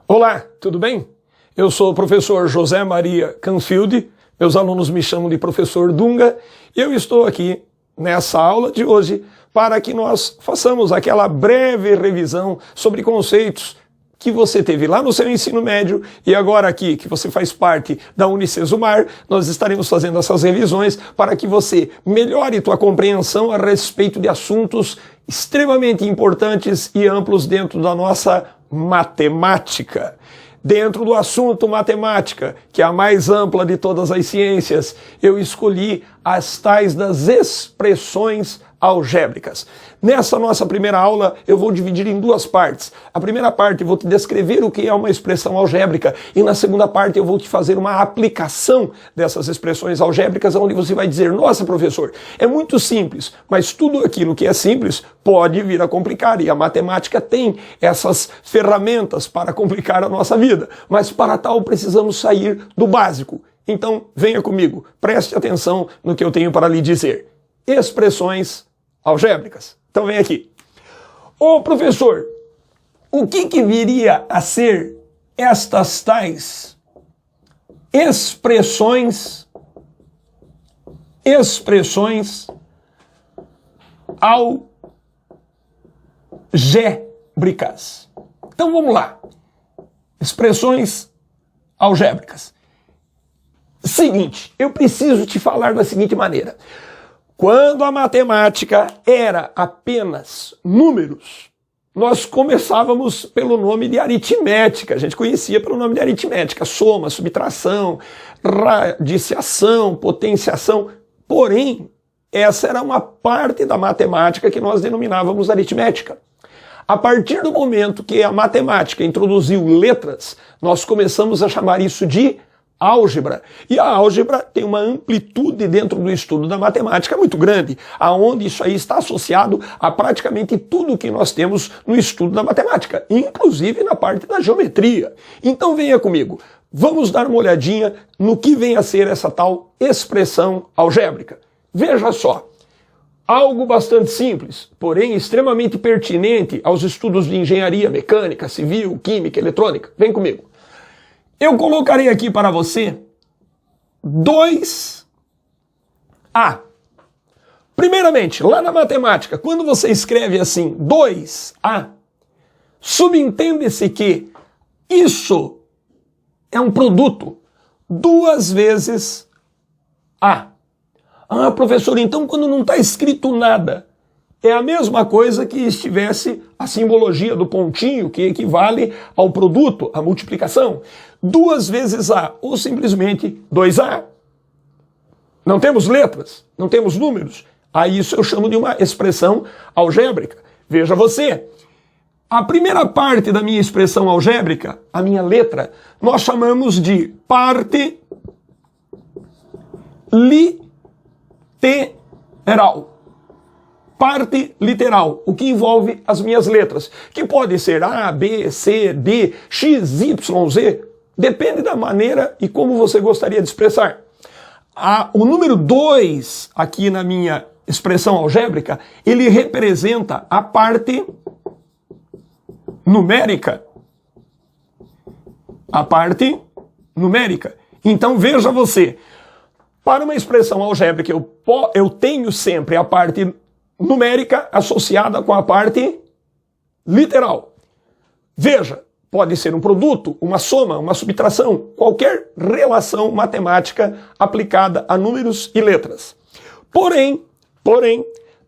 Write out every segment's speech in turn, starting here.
Olá, tudo bem? Eu sou o professor José Maria Canfield, meus alunos me chamam de professor Dunga, e eu estou aqui nessa aula de hoje para que nós façamos aquela breve revisão sobre conceitos que você teve lá no seu ensino médio e agora aqui, que você faz parte da Unicesumar, nós estaremos fazendo essas revisões para que você melhore tua compreensão a respeito de assuntos extremamente importantes e amplos dentro da nossa matemática. Dentro do assunto matemática, que é a mais ampla de todas as ciências, eu escolhi as tais das expressões algébricas. Nessa nossa primeira aula, eu vou dividir em duas partes. A primeira parte eu vou te descrever o que é uma expressão algébrica e na segunda parte eu vou te fazer uma aplicação dessas expressões algébricas onde você vai dizer, nossa professor, é muito simples, mas tudo aquilo que é simples pode vir a complicar e a matemática tem essas ferramentas para complicar a nossa vida, mas para tal precisamos sair do básico. Então venha comigo, preste atenção no que eu tenho para lhe dizer. Expressões algébricas. Então vem aqui. Ô professor, o que viria a ser estas tais expressões algébricas? Então vamos lá. Expressões algébricas. Seguinte, eu preciso te falar da seguinte maneira. Quando a matemática era apenas números, nós começávamos pelo nome de aritmética. A gente conhecia pelo nome de aritmética, soma, subtração, radiciação, potenciação. Porém, essa era uma parte da matemática que nós denominávamos aritmética. A partir do momento que a matemática introduziu letras, nós começamos a chamar isso de álgebra. E a álgebra tem uma amplitude dentro do estudo da matemática muito grande, aonde isso aí está associado a praticamente tudo que nós temos no estudo da matemática, inclusive na parte da geometria. Então venha comigo, vamos dar uma olhadinha no que vem a ser essa tal expressão algébrica. Veja só, algo bastante simples, porém extremamente pertinente aos estudos de engenharia mecânica, civil, química, eletrônica. Vem comigo. Eu colocarei aqui para você 2A. Primeiramente, lá na matemática, quando você escreve assim 2A, subentende-se que isso é um produto 2 vezes A. Ah, professor, então quando não está escrito nada, é a mesma coisa que estivesse a simbologia do pontinho, que equivale ao produto, à multiplicação. 2 vezes A, ou simplesmente 2A. Não temos letras, não temos números. A isso eu chamo de uma expressão algébrica. Veja você, a primeira parte da minha expressão algébrica, a minha letra, nós chamamos de parte literal. Parte literal, o que envolve as minhas letras, que pode ser A, B, C, D, X, Y, Z, depende da maneira e como você gostaria de expressar. O número 2 aqui na minha expressão algébrica, ele representa a parte numérica. A parte numérica. Então veja você, para uma expressão algébrica eu tenho sempre a parte numérica associada com a parte literal. Veja, pode ser um produto, uma soma, uma subtração, qualquer relação matemática aplicada a números e letras. Porém,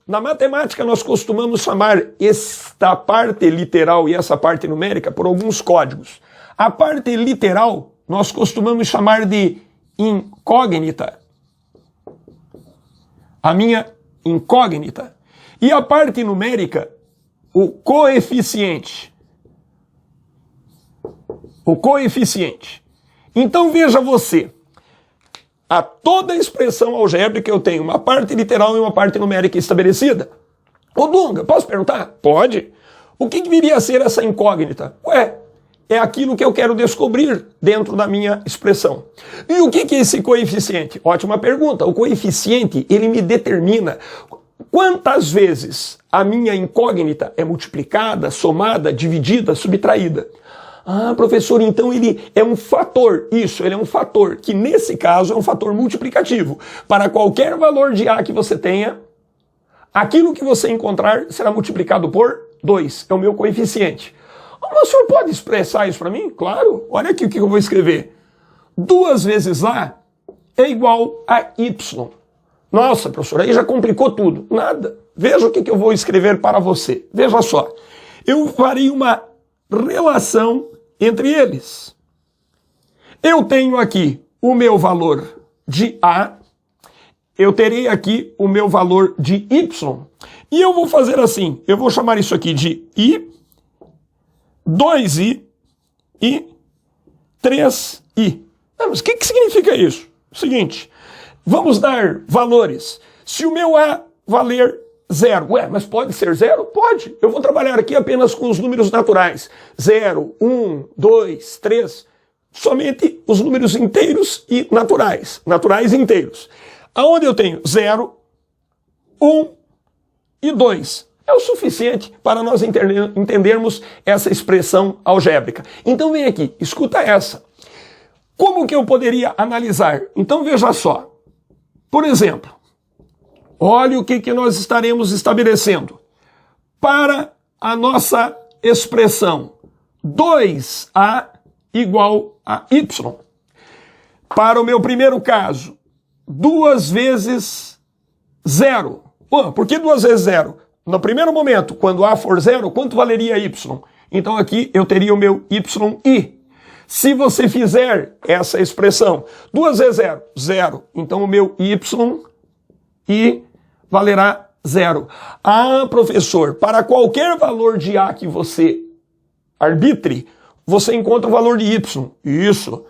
na matemática nós costumamos chamar esta parte literal e essa parte numérica por alguns códigos. A parte literal nós costumamos chamar de incógnita. A minha incógnita. E a parte numérica, o coeficiente. O coeficiente. Então veja você, a toda expressão algébrica eu tenho uma parte literal e uma parte numérica estabelecida. Ô Dunga, posso perguntar? Pode. O que viria a ser essa incógnita? Ué, é aquilo que eu quero descobrir dentro da minha expressão. E o que é esse coeficiente? Ótima pergunta. O coeficiente, ele me determina quantas vezes a minha incógnita é multiplicada, somada, dividida, subtraída. Ah, professor, então ele é um fator. Isso, ele é um fator, que nesse caso é um fator multiplicativo. Para qualquer valor de A que você tenha, aquilo que você encontrar será multiplicado por 2. É o meu coeficiente. Ah, mas o senhor pode expressar isso para mim? Claro. Olha aqui o que eu vou escrever. 2 vezes A é igual a Y. Nossa, professor, aí já complicou tudo. Nada. Veja o que eu vou escrever para você. Veja só. Eu farei uma relação entre eles. Eu tenho aqui o meu valor de A, eu terei aqui o meu valor de Y, e eu vou fazer assim, eu vou chamar isso aqui de I, 2I e 3I. Mas o que significa isso? Seguinte, vamos dar valores. Se o meu A valer 0. Ué, mas pode ser 0? Pode. Eu vou trabalhar aqui apenas com os números naturais. 0, 1, 2, 3. Somente os números inteiros e naturais. Naturais e inteiros. Aonde eu tenho 0, 1 e 2. É o suficiente para nós entendermos essa expressão algébrica. Então vem aqui, escuta essa. Como que eu poderia analisar? Então veja só. Por exemplo, olha o que nós estaremos estabelecendo. Para a nossa expressão 2A igual a Y. Para o meu primeiro caso, 2 vezes 0. Por que 2 vezes 0? No primeiro momento, quando A for 0, quanto valeria Y? Então aqui eu teria o meu YI. Se você fizer essa expressão, 2 vezes 0, 0. Então o meu YI valerá 0. Ah, professor, para qualquer valor de A que você arbitre, você encontra o valor de Y. Isso.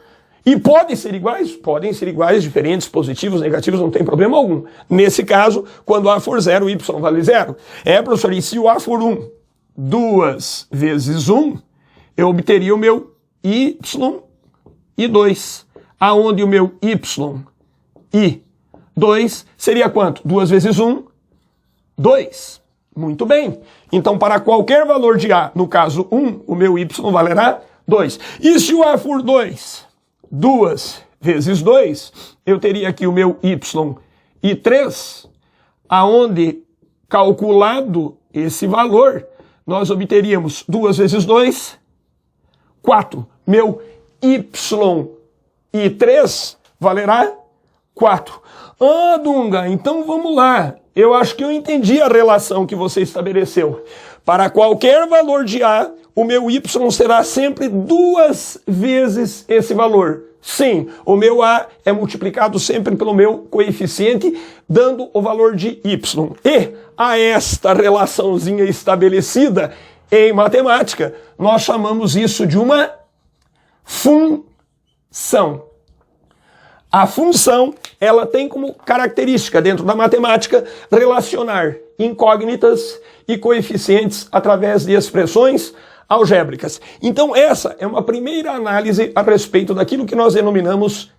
E podem ser iguais? Podem ser iguais, diferentes, positivos, negativos, não tem problema algum. Nesse caso, quando A for 0, Y vale 0. Professor, e se o A for 1, 2 vezes 1, eu obteria o meu Y e 2. Aonde o meu Y e 2 seria quanto? 2 vezes 1, 2. Muito bem. Então, para qualquer valor de A, no caso 1, o meu Y valerá 2. E se o A for 2, 2 vezes 2, eu teria aqui o meu Y e 3, aonde, calculado esse valor, nós obteríamos 2 vezes 2, 4. Meu Y e 3 valerá 4. Ah, Dunga, então vamos lá. Eu acho que eu entendi a relação que você estabeleceu. Para qualquer valor de A, o meu Y será sempre 2 vezes esse valor. Sim, o meu A é multiplicado sempre pelo meu coeficiente, dando o valor de Y. E a esta relaçãozinha estabelecida em matemática, nós chamamos isso de uma função. A função, ela tem como característica dentro da matemática relacionar incógnitas e coeficientes através de expressões algébricas. Então essa é uma primeira análise a respeito daquilo que nós denominamos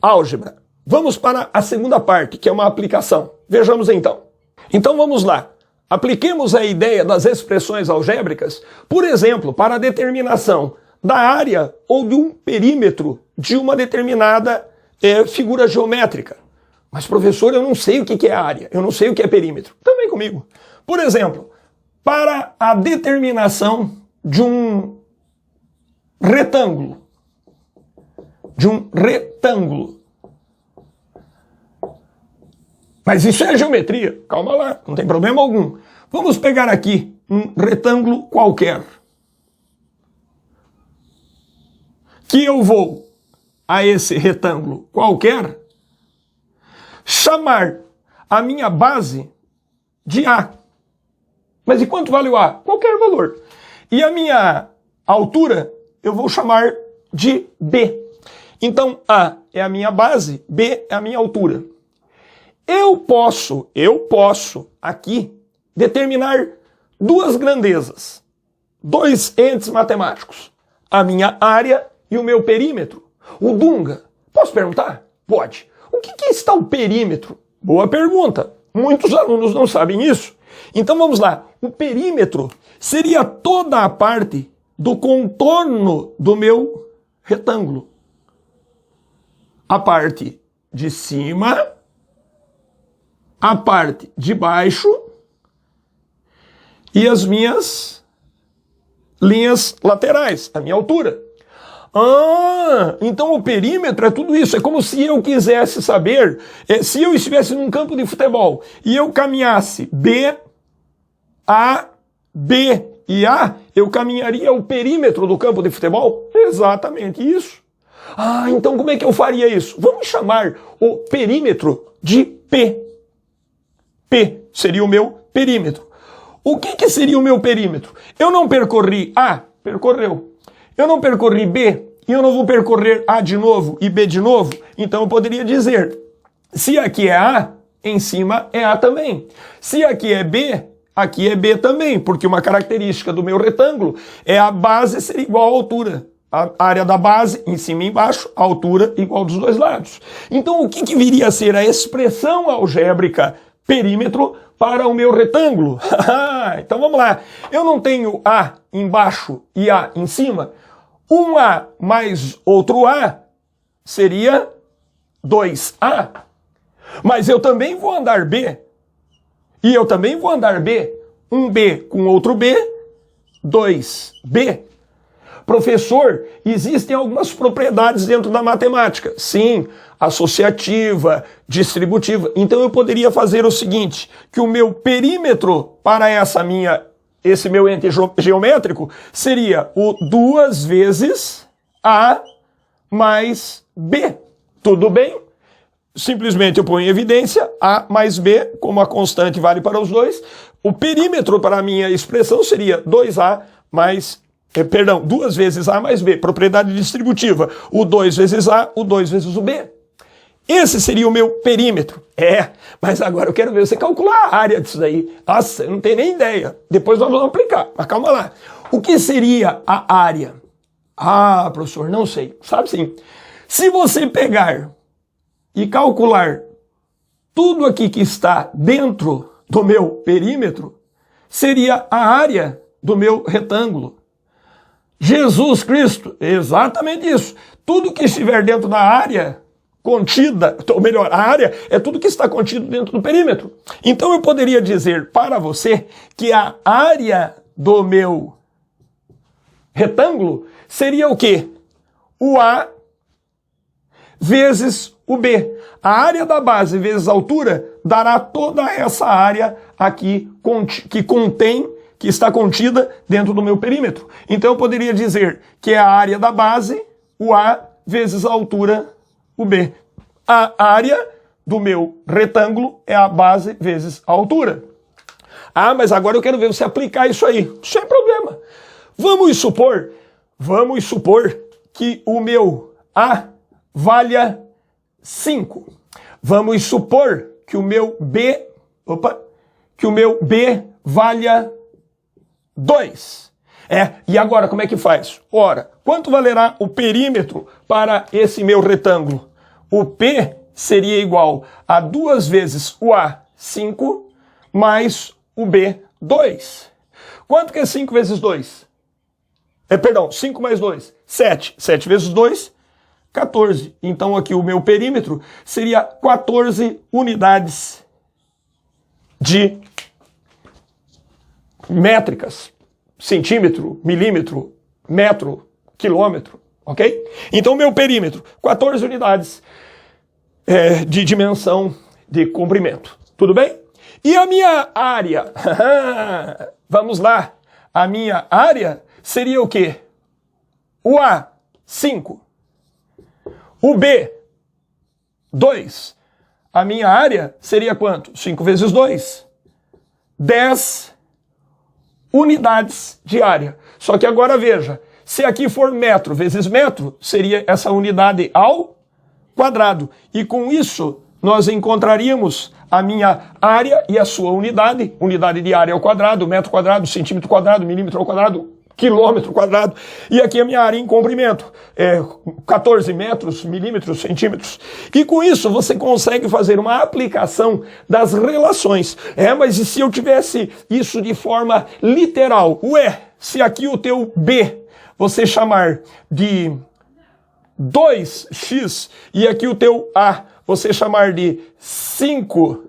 álgebra. Vamos para a segunda parte, que é uma aplicação. Vejamos então. Então vamos lá. Apliquemos a ideia das expressões algébricas, por exemplo, para a determinação da área ou de um perímetro de uma determinada figura geométrica. Mas, professor, eu não sei o que é área, eu não sei o que é perímetro. Também comigo. Por exemplo, para a determinação de um retângulo. Mas isso é geometria. Calma lá, não tem problema algum. Vamos pegar aqui um retângulo qualquer. Que eu vou a esse retângulo qualquer chamar a minha base de A. Mas e quanto vale o A? Qualquer valor. E a minha altura eu vou chamar de B. Então A é a minha base, B é a minha altura. Eu posso aqui determinar duas grandezas, dois entes matemáticos, a minha área e o meu perímetro. O Dunga, posso perguntar? Pode. O que está o perímetro? Boa pergunta. Muitos alunos não sabem isso. Então vamos lá. O perímetro seria toda a parte do contorno do meu retângulo. A parte de cima, a parte de baixo e as minhas linhas laterais, a minha altura. Ah, então o perímetro é tudo isso. É como se eu quisesse saber, se eu estivesse num campo de futebol e eu caminhasse B, A, B e A, eu caminharia o perímetro do campo de futebol? Exatamente isso. Ah, então como é que eu faria isso? Vamos chamar o perímetro de P. P seria o meu perímetro. O que seria o meu perímetro? Eu não percorri A, percorreu. Eu não percorri B, e eu não vou percorrer A de novo e B de novo. Então eu poderia dizer, se aqui é A, em cima é A também. Se aqui é B, aqui é B também, porque uma característica do meu retângulo é a base ser igual à altura. A área da base, em cima e embaixo, a altura igual dos dois lados. Então o que viria a ser a expressão algébrica perímetro para o meu retângulo? Então vamos lá. Eu não tenho A embaixo e A em cima. Um A mais outro A seria 2A. Mas eu também vou andar B. E eu também vou andar B. Um B com outro B, 2B. Professor, existem algumas propriedades dentro da matemática. Sim, associativa, distributiva. Então eu poderia fazer o seguinte, que o meu perímetro para esse meu ente geométrico seria o 2 vezes A mais B. Tudo bem? Simplesmente eu ponho em evidência A mais B, como a constante vale para os dois. O perímetro para a minha expressão seria 2A mais 2 vezes A mais B, propriedade distributiva. O 2 vezes A, o 2 vezes o B. Esse seria o meu perímetro. Mas agora eu quero ver você calcular a área disso daí. Nossa, eu não tenho nem ideia. Depois nós vamos aplicar, mas calma lá. O que seria a área? Ah, professor, não sei. Sabe sim. Se você pegar e calcular tudo aqui que está dentro do meu perímetro, seria a área do meu retângulo. Jesus Cristo, exatamente isso. Tudo que estiver dentro da área contida, ou melhor, a área é tudo que está contido dentro do perímetro. Então eu poderia dizer para você que a área do meu retângulo seria o quê? O A vezes o B. A área da base vezes a altura dará toda essa área aqui que está contida dentro do meu perímetro. Então eu poderia dizer que é a área da base, o A, vezes a altura, o B. A área do meu retângulo é a base vezes a altura. Ah, mas agora eu quero ver você aplicar isso aí. Sem problema. Vamos supor que o meu A valha 5. Vamos supor que o meu B valha 2. E agora como é que faz? Ora, quanto valerá o perímetro para esse meu retângulo? O P seria igual a 2 vezes o A, 5, mais o B, 2. Quanto que é 5 vezes 2? 5 mais 2, 7. 7 vezes 2, 14. Então aqui o meu perímetro seria 14 unidades de métricas. Centímetro, milímetro, metro, quilômetro, ok? Então meu perímetro, 14 unidades de dimensão de comprimento. Tudo bem? E a minha área? Vamos lá. A minha área seria o quê? O A, 5. O B, 2. A minha área seria quanto? 5 vezes 2. 10 unidades de área. Só que agora veja, se aqui for metro vezes metro, seria essa unidade ao quadrado. E com isso, nós encontraríamos a minha área e a sua unidade de área ao quadrado, metro quadrado, centímetro quadrado, milímetro ao quadrado, quilômetro quadrado. E aqui a minha área em comprimento, 14 metros, milímetros, centímetros. E com isso você consegue fazer uma aplicação das relações. Mas e se eu tivesse isso de forma literal? Se aqui o teu B você chamar de 2x e aqui o teu A você chamar de 5x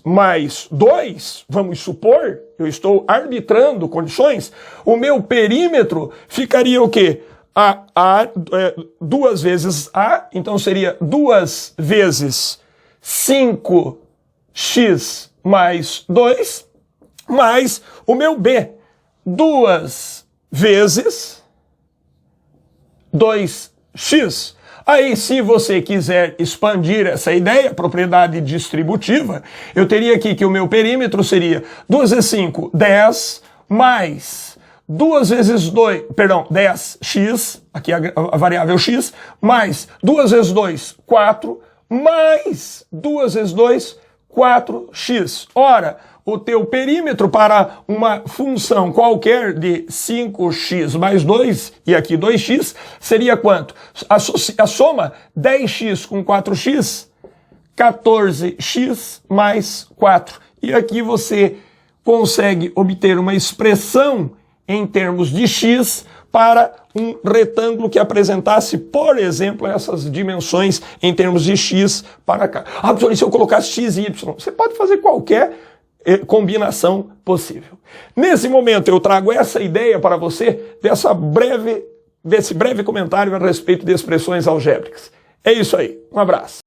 mais 2, vamos supor, eu estou arbitrando condições, o meu perímetro ficaria o quê? 2 vezes A, então seria 2 vezes 5x mais 2, mais o meu B, 2 vezes 2x. Aí, se você quiser expandir essa ideia, propriedade distributiva, eu teria aqui que o meu perímetro seria 2 vezes 5, 10, mais 2 vezes 2, perdão, 10x, aqui a variável x, mais 2 vezes 2, 4, mais 2 vezes 2, 4x. Ora, o teu perímetro para uma função qualquer de 5x mais 2, e aqui 2x, seria quanto? A soma 10x com 4x, 14x mais 4. E aqui você consegue obter uma expressão em termos de x para um retângulo que apresentasse, por exemplo, essas dimensões em termos de x para cá. Ah, professor, e se eu colocasse x e y? Você pode fazer qualquer combinação possível. Nesse momento eu trago essa ideia para você desse breve comentário a respeito de expressões algébricas. É isso aí. Um abraço.